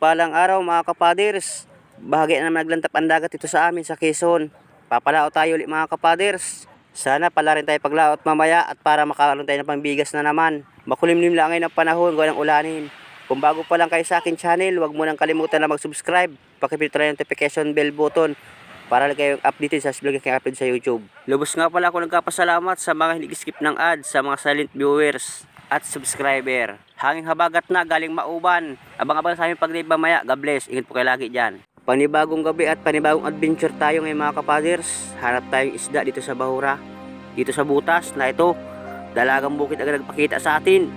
Mapagpalang araw mga kapaders. Bahagi na naman naglantap ang dagat dito sa amin sa Quezon. Papalaot tayo ulit mga kapaders. Sana pala rin tayo paglaot mamaya at para makaroon tayo ng pambigas na naman. Makulimlim lang ngayon ang panahon, gawa ng ulanin. Kung bago pa lang kayo sa akin channel, huwag mo nang kalimutan na mag-subscribe. Pakipindot na yung notification bell button para lang kayong updated sa vlog na upload sa YouTube. Lubos nga pala ako nagkapasalamat sa mga hindi skip ng ads, sa mga silent viewers at subscriber. Hanging habagat na galing Mauban. Abang-abang sa aming pag-live mamaya. God bless. Ingat po kayo lagi dyan. Panibagong gabi at panibagong adventure tayo ngayon mga kapaders. Hanap tayong isda dito sa Bahura. Dito sa butas na ito. Dalagang bukit agad nagpakita sa atin.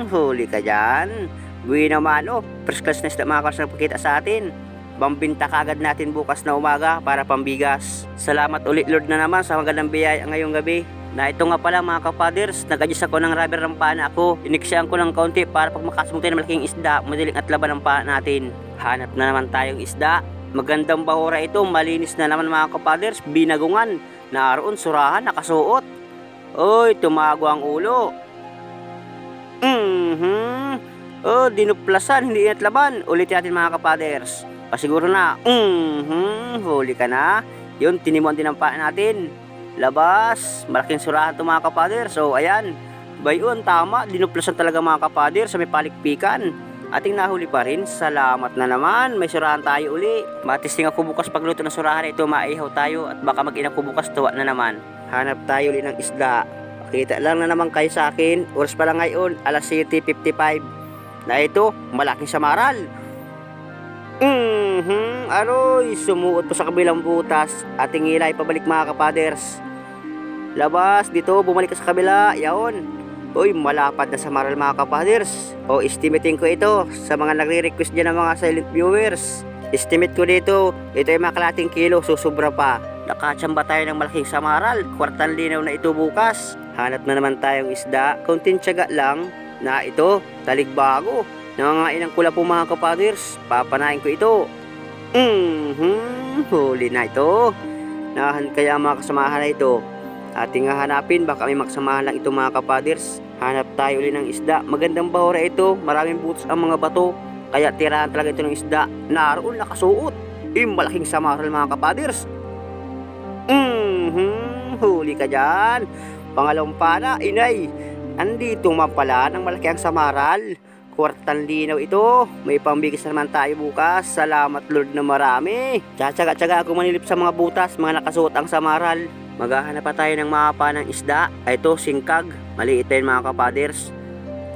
Huli ka dyan. Buwi naman first class na isda mga kapaders nagpakita sa atin. Bambinta kagad natin bukas na umaga para pambigas. Salamat ulit Lord na naman sa magandang biyaya ngayong gabi. Na ito nga pala mga kapaders, nag-adjust ako ng rubber ng pana ako. Iniksyan ko ng kaunti para pag makasmong tayo ng malaking isda, madaling at laban ng pana natin. Hanap na naman tayong isda. Magandang bahura ito, malinis na naman mga kapaders, binagungan. Naroon surahan, nakasuot. Oy, tumago ang ulo. Dinuplasan, hindi inat laban. Ulit natin mga kapaders. Pasiguro na. Huli ka na. Yun, tinimuan din ang pana natin. Labas, malaking surahan ito mga kapader. So ayan, bayon tama, dinuplasan talaga mga kapader sa may palikpikan. Ating nahuli pa rin, salamat na naman, may surahan tayo uli. Matisting ako bukas pagluto ng surahan ito, maihaw tayo at baka mag-inang ko bukas tuwa na naman. Hanap tayo uli ng isda. Pakita lang na naman kayo sa akin, oras pa lang ngayon, alas 7:55. Na ito, malaking samaral. Aroy, sumuot pa sa kabilang butas. Ating ilay pabalik mga kapaders. Labas dito, bumalik ka sa kabila. Yaon. Uy, malapad na samaral mga kapaders. O, estimating ko ito sa mga nagre-request dyan ng mga silent viewers. Estimate ko dito, ito ay mga kalating kilo, susubra pa. Nakatsamba tayo ng malaking samaral. Kwartang linaw na ito bukas. Hanap na naman tayong isda. Konting tiyaga lang na ito, taligbago. Nangangain ng kula po mga kapaders. Papanain ko ito. Huli na ito. Nahan kaya mga kasamahan na ito. Ating hanapin, baka may magsamahan lang ito mga kapaders. Hanap tayo ulit ng isda. Magandang bahura ito. Maraming butas ang mga bato. Kaya tirahan talaga ito ng isda. Naroon nakasuot. Malaking samaral mga kapaders. Huli ka dyan. Pangalawang pana, inay. Andito man pala ng malaki ang samaral. Kwartang linaw ito. May pambigas naman tayo bukas. Salamat Lord na marami. Tsatsaga-tsaga ako manilip sa mga butas, mga nakasuot ang samaral. Maghahanap pa tayo ng mapa ng isda. Ito, singkag. Maliit din mga kapaders.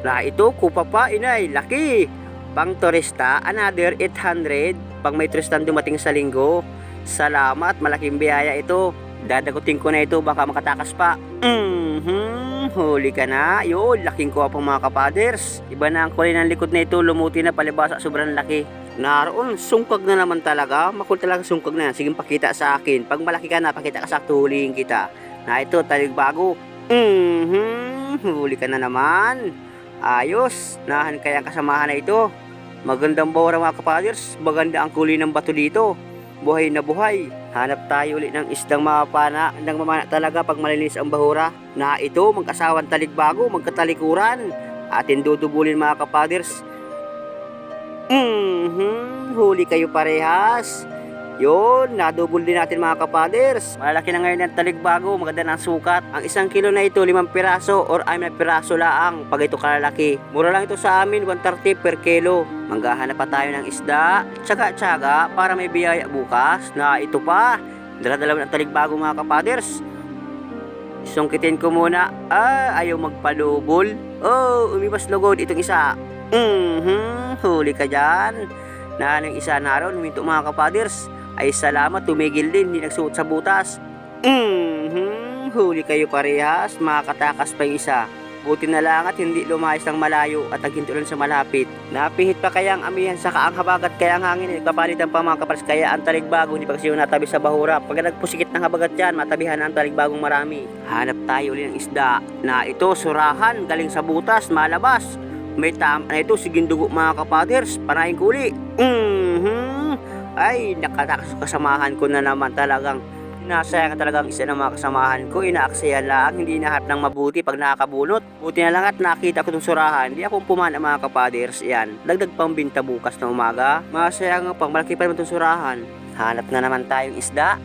Na ito, kupa pa, inay. Laki. Pang turista, another 800. Pag may turistan dumating sa linggo. Salamat, malaking biyaya ito. Dadagutin ko na ito, baka makatakas pa. Huli ka na. Yun, laking kuha po mga kapaders. Iba na ang kulay ng likod na ito. Lumuti na palibasa, sobrang laki. Naroon, sungkag na naman talaga. Makul talaga sungkag na. Sige, pakita sa akin. Pag malaki ka na, pakita ka sa huliin kita. Na ito, taligbago. Huli ka na naman. Ayos. Nahan kaya ang kasamahan na ito. Magandang bahura mga kapaders. Maganda ang kulay ng bato dito. Buhay na buhay. Hanap tayo ulit ng isdang mapana. Nang mamana talaga pag malinis ang bahura. Na ito, mag-asawang taligbago, magkatalikuran. Atin dudubulin mga kapaders. Huli kayo parehas. Yun, nadubol din natin mga kapaders. Malaki na ngayon ang taligbago, maganda ng sukat. Ang 1 kilo na ito, 5 piraso or 6 piraso laang pag ito kalalaki. Mura lang ito sa amin, 130 per kilo. Manggahanap pa tayo ng isda. Tsaga-tsaga para may biyaya bukas. Na ito pa, dala-dala ng taligbago mga kapaders. Sungkitin ko muna. Ayaw magpalubol. Umibas lugod itong isa. Huli ka dyan. Na ng isa naroon, huminto mga kapaders. Ay salamat, tumigil din, hindi nagsuot sa butas. Huli kayo parehas, makakatakas pa yung isa. Buti na lang at hindi lumayas ng malayo at naghintulan sa malapit. Napihit pa kaya ang amihan sa kaang habagat kaya ang hangin, kapalitan pa mga kapaders. Kaya ang taligbago, hindi pa kasi yung natabi sa bahura. Pag nagpusikit ng habagat yan, matabihan ang taligbagong marami. Hanap tayo ulit ng isda. Na ito, surahan, galing sa butas, malabas. May tama na ito, siging dugo mga kapaders. Panahin ko uli. Ay, nakatakas kasamahan ko na naman talagang Nasayang talagang isa ng mga kasamahan ko, inaaksayan lang, hindi nahat ng mabuti pag nakakabunot. Buti na lang at nakita ko itong surahan, di akong pumana mga kapaders. Yan, dagdag pang binta bukas na umaga. Masayang pang malaki pa naman itong surahan. Hanap na naman tayong isda.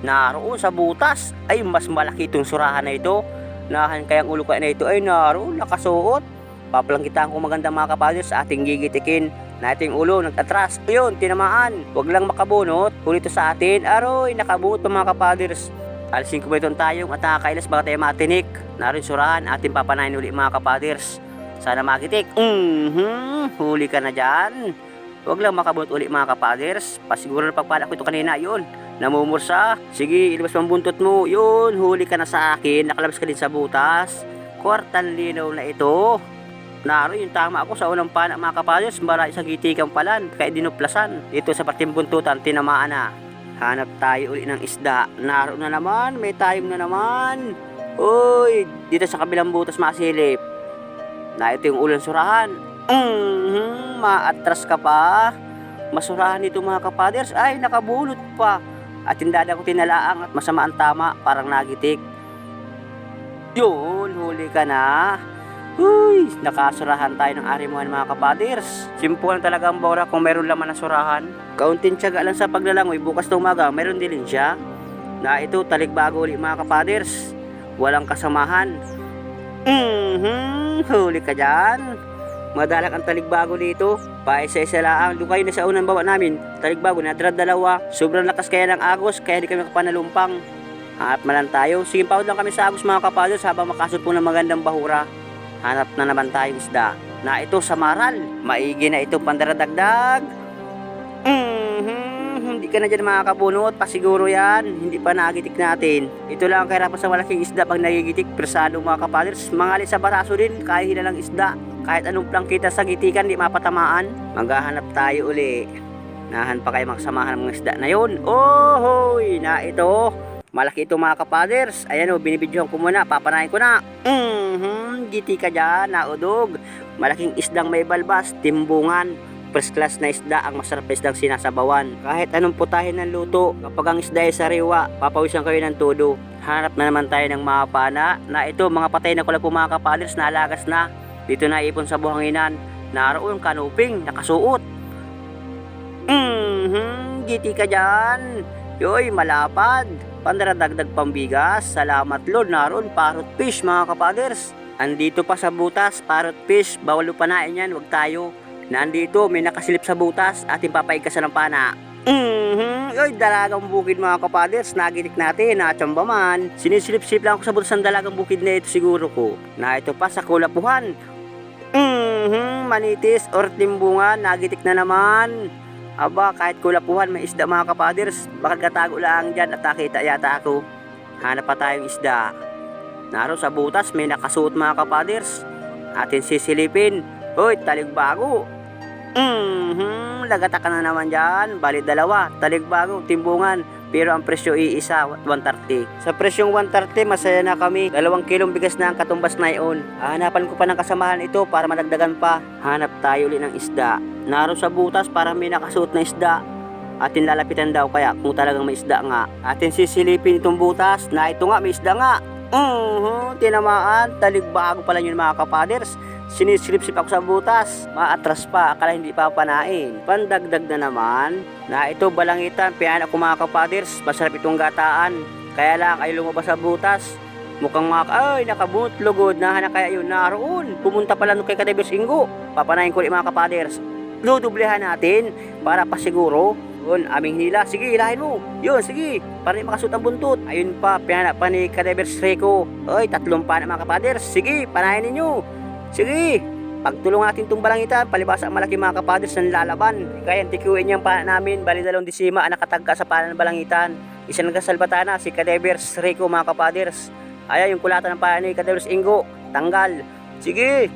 Naroon sa butas, ay mas malaki itong surahan na ito. Nahan kayang ulo ka na ito ay naroon, nakasuot. Papalangkitaan ko magandang mga kapaders sa ating gigitikin. Na ating ulo nagtatras. Ayun, tinamaan. Huwag lang makabunot. Huli ito sa atin. Aroy, nakabunot pa mga kapaders. Alisin ko ba itong tayong at nakakailas baka tayo matinik. Naroon surahan, ating papanayin uli mga kapaders. Sana magitik. Huli ka na dyan. Huwag lang makabunot uli mga kapaders. Pasiguro na pagpala ko ito kanina. Yun, namumursa. Sige, ilabas mo ang buntot mo. Yun, huli ka na sa akin. Nakalabas ka din sa butas. Kwartang linaw na ito. Naroon yung tama ako sa unang pana mga kapaders. Marami sa gitikang palan. Kaya dinuplasan. Dito sa parting buntutan, tinamaan na. Hanap tayo uli ng isda. Naroon na naman. May tayong na naman. Uy, dito sa kabilang butas masilip. Na ito yung ulan surahan. Maatras ka pa. Masurahan nito mga kapaders. Ay, nakabulot pa. At tindada ko tinalaang at masama ang tama. Parang nagitik. Yun, huli ka na. Uy, nakasurahan tayo ng arimuhan mga kapaders. Simple talaga ang bora kung meron laman na surahan. Kaunting tiyaga lang sa paglalangoy. Bukas na umaga, meron din siya. Na ito, talikbago ulit mga kapaders. Walang kasamahan. Huli ka dyan. Madalang ang talikbago dito. Paisa-isa lang. Doon kayo na sa unang bawa namin. Talikbago, nadrad dalawa. Sobrang lakas kaya ng agos. Kaya di kami kapanalumpang. Hanap malan tayo. Sige, pawad lang kami sa agos mga kapaders habang makasot po ng magandang bahura. Hanap na naman tayong isda. Na ito sa maral. Maigi na ito pandaradagdag. Hindi ka na dyan makakabunot. Pasiguro yan. Hindi pa nagitik natin. Ito lang ang kahirapan sa malaking isda pag nagigitik. Persado mga kapaders. Mangalit sa baraso din. Kahit hilalang isda. Kahit anong plangkita sa gitikan, di mapatamaan. Maghahanap tayo uli. Nahan pa kayo magsamahan ng mga isda na yun. Hoy! Na ito. Malaki ito mga kapaders. Ayan o, binibidyohan ko muna. Papanayin ko na. Giti ka dyan, naudog. Malaking isdang may balbas, timbungan. First class na isda, ang masarap na isdang sinasabawan. Kahit anong putahin ng luto, kapag ang isda ay sariwa, papawisan kayo ng todo. Hanap na naman tayo ng mga pana. Na ito, mga patay na kulay po mga kapaders, nalagas na. Dito na ipon sa buhanginan. Naroon kanuping, nakasuot. Giti ka dyan. Yoy, malapad. Pandaradagdag pambigas. Salamat Lord. Naroon parrot fish mga kapaders. Andito pa sa butas, parrot fish. Bawal upanain yan, wag tayo. Nandito, may nakasilip sa butas. Ating papaigkasan ng pana. Yoy, dalagang bukid mga kapaders. Nagitik natin, natsamba man. Sinisilip-silip lang ako sa butas ng dalagang bukid na ito siguro ko. Na ito pa sa kulapuhan. Manitis or timbungan. Nagitik na naman. Aba, kahit kulapuhan may isda mga kapaders. Bakit katago lang dyan at nakita yata ako. Hanap pa tayong isda. Naroon sa butas may nakasuot mga kapaders. Atin sisilipin. Hoy, taligbago. Lagata ka na naman dyan. Bali dalawa, taligbago, timbungan. Pero ang presyo iisa, 130. Sa presyong 130, masaya na kami. 2 kilong bigas na ang katumbas na iyon. Hanapan ko pa ng kasamahan ito para madagdagan pa. Hanap tayo ulit ng isda. Naroon sa butas para may nakasuot na isda. Atin lalapitan daw kaya kung talagang may isda nga. Atin sisilipin itong butas na ito nga may isda nga. Tinamaan. Taligbago pala yun mga kapaders. Sinisilip-silip ako sa butas. Maatras pa. Akala hindi pa panain. Pandagdag na naman. Na ito balangitan. Piyan ako mga kapaders. Masarap itong gataan. Kaya lang ay lumabas sa butas. Mukhang ay nakabunot lugod. Nahanap kaya yun naroon. Pumunta pala nung kay Kadebers Ingo. Papanayin ko ulit mga kapaders. Dudublehan natin para pasiguro. Yun, aming hila. Sige, hilahin mo. Yun, sige. Para makasut ang buntot. Ayun pa, pinana pa ni Kadebers Rico. Oy, 3 pa na mga kapaders. Sige, panahin ninyo. Sige, pagtulong natin itong balangitan, palibasa ang malaki mga kapaders ng lalaban. Kaya tikuin niyang pana namin, bali 2 desima ang nakatagka sa pana ng balangitan. Isa nagkasalbatana, si Kadebers Rico mga kapaders. Ayan yung kulatan ng pana ni Kadebers Ingo. Tanggal. Sige,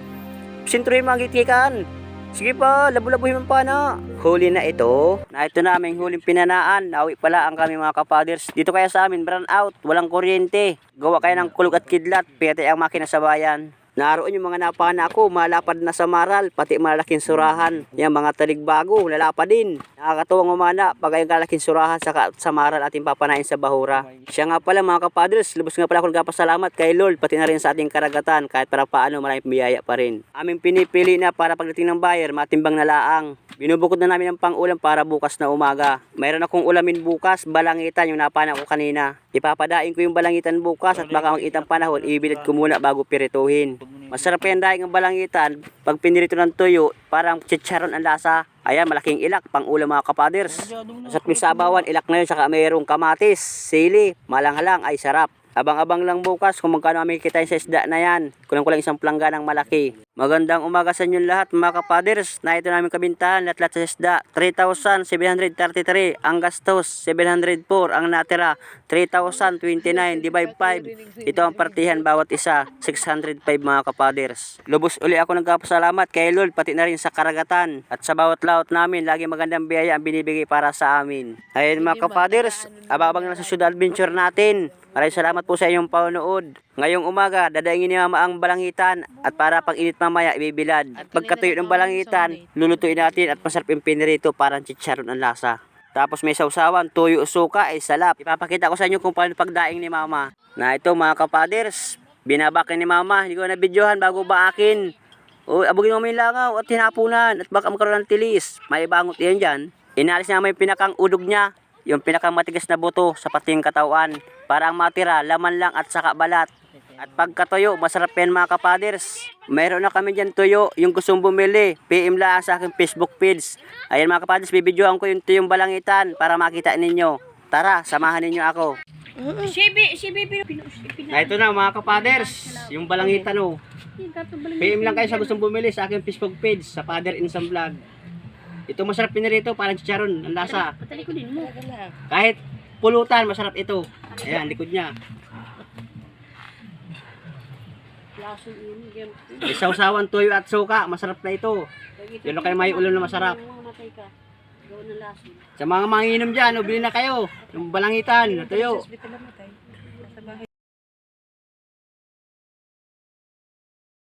sintruhin mga gitikan. Sige pa, labu-labuhin mo pa na. Huli na ito. Na ito na aming huling pinanaan. Nawi pala ang kami mga kapaders. Dito kaya sa amin, brown out. Walang kuryente. Gawa kaya ng kulog at kidlat. Piyate ang makina sa bayan. Naroon yung mga napana ko, malapad na samaral, pati malaking surahan. Yung mga taligbago, lalapad din. Nakakatuwang umana, pag yung kalaking surahan sa samaral ating papanain sa bahura. Siya nga pala mga kapadres, lubos nga pala ako nagpasalamat kay Lord, pati na rin sa ating karagatan, kahit para paano maraming biyaya pa rin. Aming pinipili na para pagdating ng buyer, matimbang na laang. Binubukod na namin ang pang-ulam para bukas na umaga. Mayroon akong ulamin bukas, balangitan yung napana ko kanina. Ipapadain ko yung balangitan bukas at baka mag-itang panahon, ibilid ko muna bago pirituhin. Masarap yung daing ang balangitan. Pag pinirito ng tuyo, parang chicharon ang lasa. Ayan, malaking ilak, pang-ulam mga kapaders. Sa sabawan, ilak na yun, saka mayroong kamatis, sili, malanghalang ay sarap. Abang-abang lang bukas kung magkano kami kitain sa isda na yan. Kulang-kulang isang plangganang malaki. Magandang umaga sa inyo lahat mga kapaders. Na ito namin kabintahan lahat sa isda. 3,733 ang gastos. 704 ang natira. 3,029 divide 5. Ito ang partihan bawat isa. 605 mga kapaders. Lubos uli ako nagpapasalamat kay Lord pati na rin sa karagatan. At sa bawat laot namin lagi magandang biyaya ang binibigay para sa amin. Ayun mga kapaders. Abang-abang na sa Sudan Adventure natin. Maraming salamat po sa inyong panonood. Ngayong umaga, dadaingin ni Mama ang balangitan at para pag init mamaya, ibibilad. At pagkatuyo ng balangitan, lulutuin natin at masarap yung pinirito parang chicharon ang lasa. Tapos may sausawan, tuyo, suka, ay salap. Ipapakita ko sa inyo kung paano pagdaing ni Mama. Na ito mga kapaders, binabakin ni Mama. Hindi ko na videohan bago baakin. O, abugin mo may langaw at hinapunan at baka magkaroon ng tilis. May bangot yan dyan. Inalis niya yung pinakang udog niya. Yung pinakang matigas na buto sa pating katawan. Para ang matira, laman lang at saka balat. At pagkatuyo, masarap yan mga kapaders. Mayroon na kami dyan tuyo, yung gustong bumili. PM lang sa aking Facebook page. Ayan mga kapaders, bibidyoan ko yung tuyong balangitan para makita ninyo. Tara, samahan ninyo ako. Na ito na mga kapaders, yung balangitan o. PM lang kayo sa gustong bumili sa aking Facebook page, sa Father Insam Vlog. Ito masarap pinirito, parang chicharon, ang lasa. Kahit pulutan, masarap ito. Ayan, likod niya. Isawsawan, tuyo at suka, masarap na ito. Yun na kayo may ulam na masarap. Sa mga manginom dyan, bili na kayo. Yung balangitan, tuyo.